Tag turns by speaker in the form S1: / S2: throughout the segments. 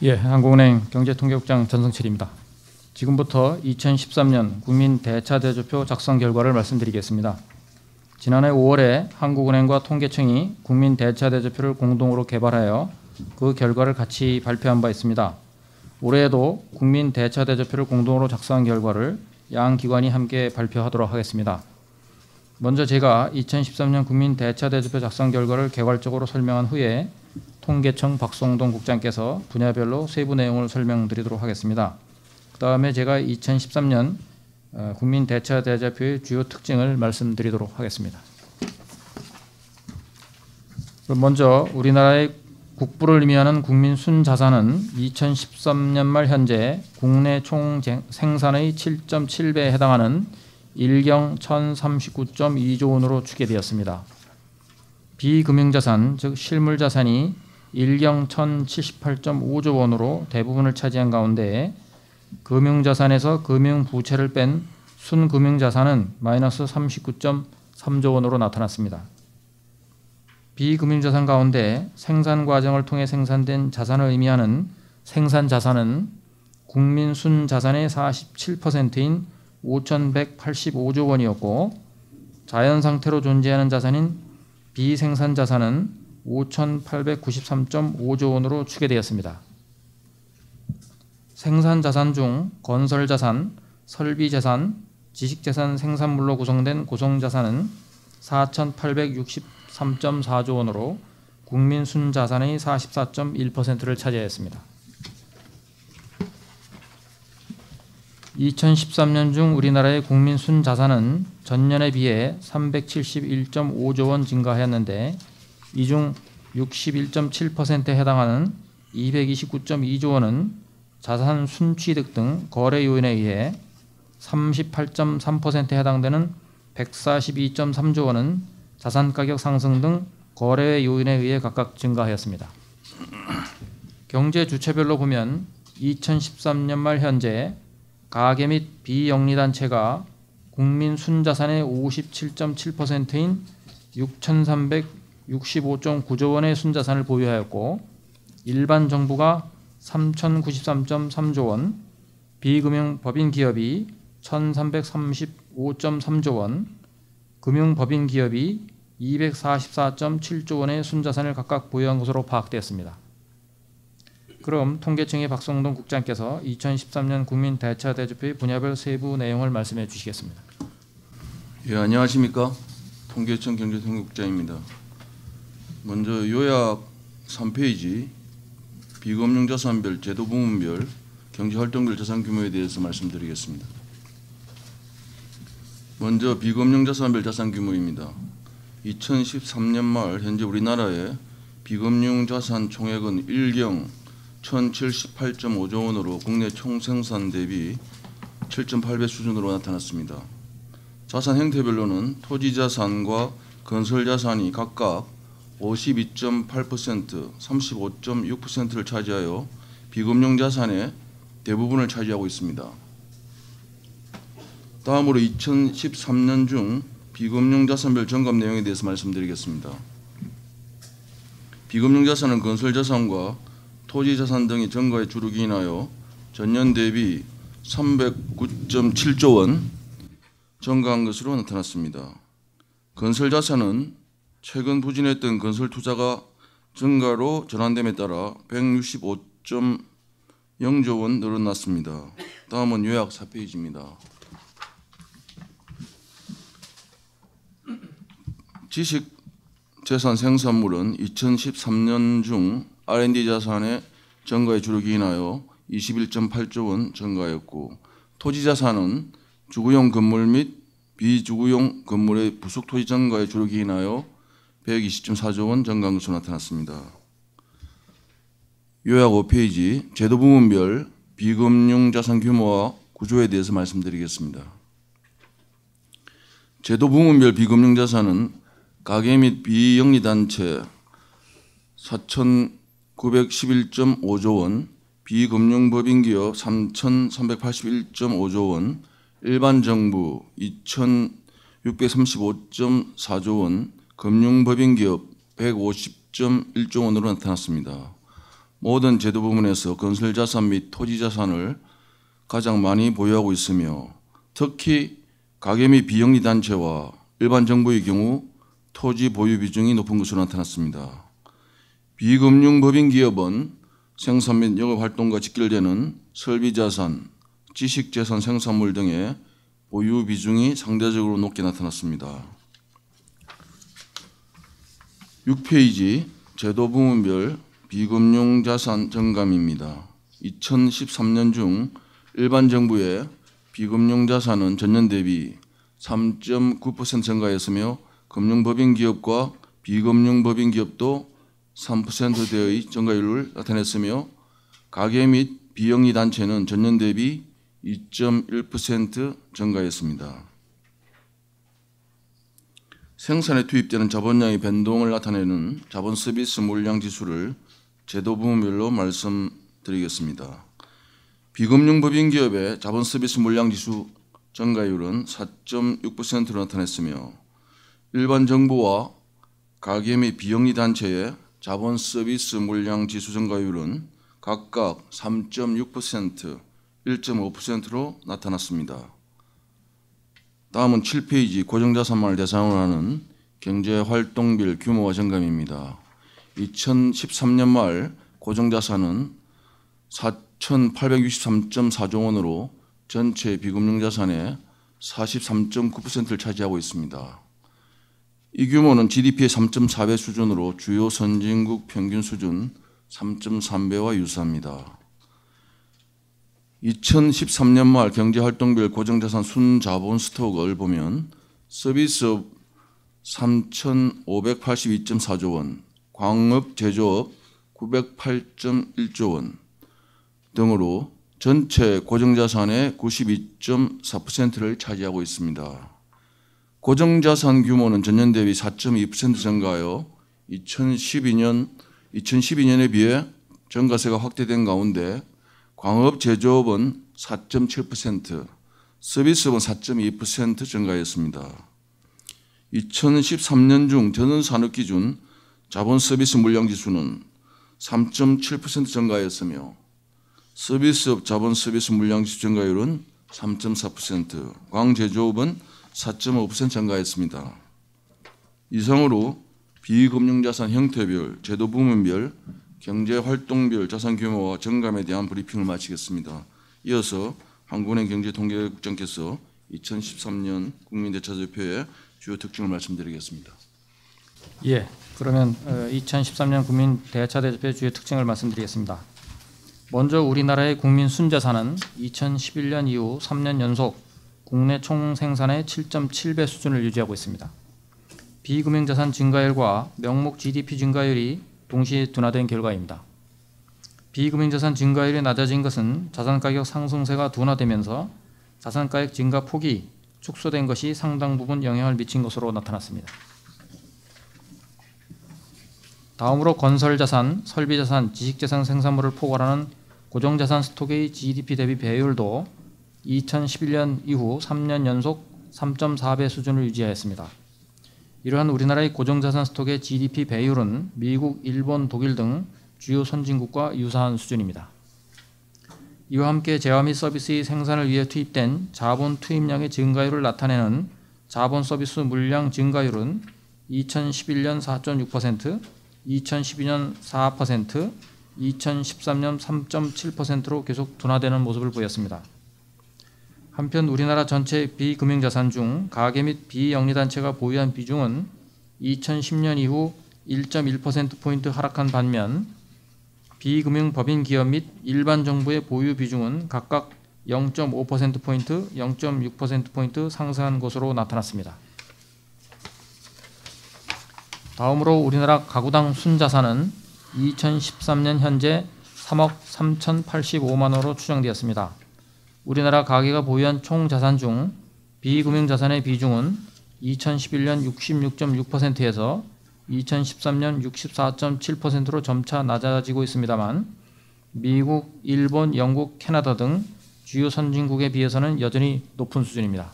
S1: 예, 한국은행 경제통계국장 전성철입니다. 지금부터 2013년 국민 대차 대조표 작성 결과를 말씀드리겠습니다. 지난해 5월에 한국은행과 통계청이 국민 대차 대조표를 공동으로 개발하여 그 결과를 같이 발표한 바 있습니다. 올해에도 국민 대차 대조표를 공동으로 작성한 결과를 양 기관이 함께 발표하도록 하겠습니다. 먼저 제가 2013년 국민 대차 대조표 작성 결과를 개괄적으로 설명한 후에 통계청 박성동 국장께서 분야별로 세부 내용을 설명드리도록 하겠습니다. 그 다음에 제가 2013년 국민 대차 대조표의 주요 특징을 말씀드리도록 하겠습니다. 그럼 먼저 우리나라의 국부를 의미하는 국민 순자산은 2013년 말 현재 국내 총 생산의 7.7배에 해당하는 1경 1039.2조 원으로 추계되었습니다. 비금융자산, 즉 실물자산이 1경 1078.5조 원으로 대부분을 차지한 가운데 금융자산에서 금융부채를 뺀 순금융자산은 마이너스 39.3조 원으로 나타났습니다. 비금융자산 가운데 생산과정을 통해 생산된 자산을 의미하는 생산자산은 국민 순자산의 47%인 5,185조 원이었고 자연상태로 존재하는 자산인 비생산자산은 5,893.5조 원으로 추계되었습니다. 생산자산 중 건설자산, 설비자산, 지식자산 생산물로 구성된 고정자산은 4,863.4조 원으로 국민 순자산의 44.1%를 차지하였습니다. 2013년 중 우리나라의 국민 순자산은 전년에 비해 371.5조 원 증가하였는데 이 중 61.7%에 해당하는 229.2조 원은 자산 순취득 등 거래 요인에 의해 38.3%에 해당되는 142.3조 원은 자산가격 상승 등 거래 요인에 의해 각각 증가하였습니다. 경제 주체별로 보면 2013년 말 현재 가계 및 비영리단체가 국민 순자산의 57.7%인 6,365.9조 원의 순자산을 보유하였고 일반 정부가 3,093.3조 원, 비금융 법인 기업이 1,335.3조 원, 금융 법인 기업이 244.7조 원의 순자산을 각각 보유한 것으로 파악되었습니다. 그럼 통계청의 박성동 국장께서 2013년 국민 대차 대조표의 분야별 세부 내용을 말씀해 주시겠습니다.
S2: 예, 안녕하십니까. 통계청 경제통계국장입니다. 먼저 요약 3페이지 비금융자산별 제도 부문별 경제활동별 자산 규모에 대해서 말씀드리겠습니다. 먼저 비금융자산별 자산 규모입니다. 2013년 말 현재 우리나라의 비금융자산 총액은 1경 1,078.5조 원으로 국내 총생산 대비 7.8배 수준으로 나타났습니다. 자산 형태별로는 토지자산과 건설자산이 각각 52.8%, 35.6%를 차지하여 비금융자산의 대부분을 차지하고 있습니다. 다음으로 2013년 중 비금융자산별 점검 내용에 대해서 말씀드리겠습니다. 비금융자산은 건설자산과 토지자산 등이 증가에 주로 기인하여 전년 대비 309.7조 원 증가한 것으로 나타났습니다. 건설자산은 최근 부진했던 건설 투자가 증가로 전환됨에 따라 165.0조 원 늘어났습니다. 다음은 요약 4페이지입니다. 지식재산 생산물은 2013년 중 R&D 자산의 증가에 주로 기인하여 21.8조 원 증가하였고 토지자산은 주거용 건물 및 비주거용 건물의 부속 토지 증가에 주로 기인하여 120.4조 원 증가한 것으로 나타났습니다. 요약 5페이지 제도 부문별 비금융 자산 규모와 구조에 대해서 말씀드리겠습니다. 제도 부문별 비금융 자산은 가계 및 비영리단체 4,911.5조 원, 비금융법인기업 3,381.5조 원, 일반 정부 2,635.4조 원, 금융법인기업 150.1조 원으로 나타났습니다. 모든 제도 부문에서 건설자산 및 토지자산을 가장 많이 보유하고 있으며 특히 가계 및 비영리 단체와 일반 정부의 경우 토지 보유 비중이 높은 것으로 나타났습니다. 비금융법인 기업은 생산 및 영업 활동과 직결되는 설비자산, 지식재산 생산물 등의 보유 비중이 상대적으로 높게 나타났습니다. 6페이지 제도 부문별 비금융자산 정감입니다. 2013년 중 일반 정부의 비금융자산은 전년 대비 3.9% 증가했으며 금융법인 기업과 비금융법인 기업도 3%대의 증가율을 나타냈으며 가계 및 비영리 단체는 전년 대비 2.1% 증가했습니다. 생산에 투입되는 자본량의 변동을 나타내는 자본 서비스 물량 지수를 제도 부문별로 말씀드리겠습니다. 비금융법인 기업의 자본 서비스 물량 지수 증가율은 4.6%로 나타냈으며 일반 정부와 가계 및 비영리 단체의 자본 서비스 물량 지수 증가율은 각각 3.6%, 1.5%로 나타났습니다. 다음은 7페이지 고정자산만을 대상으로 하는 경제활동별 규모와 점검입니다. 2013년 말 고정자산은 4,863.4조 원으로 전체 비금융자산의 43.9%를 차지하고 있습니다. 이 규모는 GDP의 3.4배 수준으로 주요 선진국 평균 수준 3.3배와 유사합니다. 2013년 말 경제활동별 고정자산 순자본 스톡을 보면 서비스업 3,582.4조 원, 광업 제조업 908.1조 원 등으로 전체 고정자산의 92.4%를 차지하고 있습니다. 고정자산 규모는 전년 대비 4.2% 증가하여 2012년에 비해 증가세가 확대된 가운데 광업 제조업은 4.7%, 서비스업은 4.2% 증가했습니다. 2013년 중 전원산업 기준 자본 서비스 물량 지수는 3.7% 증가했으며 서비스업 자본 서비스 물량 지수 증가율은 3.4%, 광제조업은 4.5% 증가했습니다. 이상으로 비금융자산 형태별, 제도 부문별, 경제활동별 자산 규모와 점감에 대한 브리핑을 마치겠습니다. 이어서 한국은행 경제통계국장께서 2013년 국민대차대표의 주요 특징을 말씀드리겠습니다.
S1: 예, 그러면 2013년 국민대차대조표의 주요 특징을 말씀드리겠습니다. 먼저 우리나라의 국민 순자산은 2011년 이후 3년 연속 국내 총생산의 7.7배 수준을 유지하고 있습니다. 비금융자산 증가율과 명목 GDP 증가율이 동시에 둔화된 결과입니다. 비금융자산 증가율이 낮아진 것은 자산가격 상승세가 둔화되면서 자산가액 증가 폭이 축소된 것이 상당 부분 영향을 미친 것으로 나타났습니다. 다음으로 건설자산, 설비자산, 지식재산 생산물을 포괄하는 고정자산 스톡의 GDP 대비 배율도 2011년 이후 3년 연속 3.4배 수준을 유지하였습니다. 이러한 우리나라의 고정자산 스톡의 GDP 배율은 미국, 일본, 독일 등 주요 선진국과 유사한 수준입니다. 이와 함께 재화 및 서비스의 생산을 위해 투입된 자본 투입량의 증가율을 나타내는 자본 서비스 물량 증가율은 2011년 4.6%, 2012년 4%, 2013년 3.7%로 계속 둔화되는 모습을 보였습니다. 한편 우리나라 전체 비금융자산 중 가계 및 비영리단체가 보유한 비중은 2010년 이후 1.1%포인트 하락한 반면 비금융법인 기업 및 일반 정부의 보유 비중은 각각 0.5%포인트, 0.6%포인트 상승한 것으로 나타났습니다. 다음으로 우리나라 가구당 순자산은 2013년 현재 3억 3,085만 원으로 추정되었습니다. 우리나라 가계가 보유한 총 자산 중 비금융자산의 비중은 2011년 66.6%에서 2013년 64.7%로 점차 낮아지고 있습니다만 미국, 일본, 영국, 캐나다 등 주요 선진국에 비해서는 여전히 높은 수준입니다.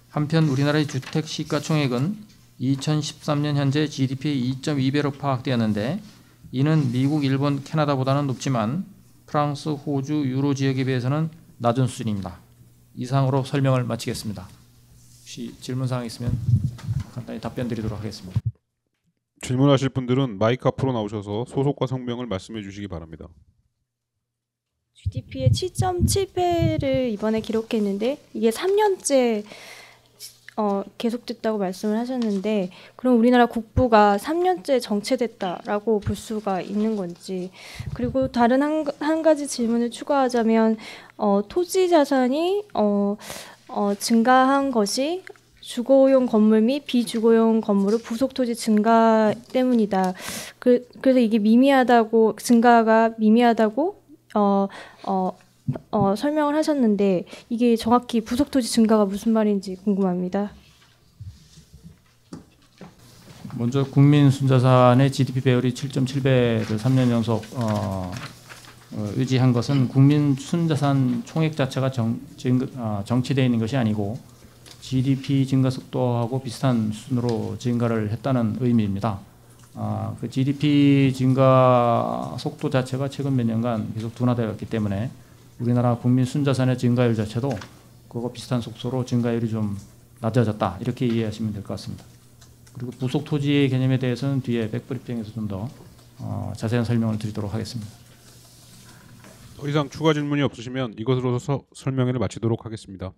S1: 한편 우리나라의 주택 시가총액은 2013년 현재 GDP의 2.2배로 파악되었는데 이는 미국, 일본, 캐나다보다는 높지만 프랑스, 호주, 유로 지역에 비해서는 낮은 수준입니다. 이상으로 설명을 마치겠습니다. 혹시 질문 사항 있으면 간단히 답변 드리도록 하겠습니다.
S3: 질문하실 분들은 마이크 앞으로 나오셔서 소속과 성명을 말씀해 주시기 바랍니다.
S4: GDP의 7.7배를 이번에 기록했는데 이게 3년째 계속됐다고 말씀을 하셨는데, 그럼 우리나라 국부가 3년째 정체됐다라고 볼 수가 있는 건지, 그리고 다른 한 가지 질문을 추가하자면 토지 자산이 증가한 것이 주거용 건물 및 비주거용 건물의 부속 토지 증가 때문이다. 그래서 이게 증가가 미미하다고 설명을 하셨는데, 이게 정확히 부속 토지 증가가 무슨 말인지 궁금합니다.
S1: 먼저 국민 순자산의 GDP 배율이 7.7배를 3년 연속 유지한 것은 국민 순자산 총액 자체가 정치되어 있는 것이 아니고 GDP 증가 속도하고 비슷한 수준으로 증가를 했다는 의미입니다. 그 GDP 증가 속도 자체가 최근 몇 년간 계속 둔화되었기 때문에 우리나라 국민 순자산의 증가율 자체도 그거 비슷한 속도로 증가율이 좀 낮아졌다, 이렇게 이해하시면 될 것 같습니다. 그리고 부속 토지의 개념에 대해서는 뒤에 백브리핑에서 좀 더 자세한 설명을 드리도록 하겠습니다.
S3: 더 이상 추가 질문이 없으시면 이것으로서 설명회를 마치도록 하겠습니다.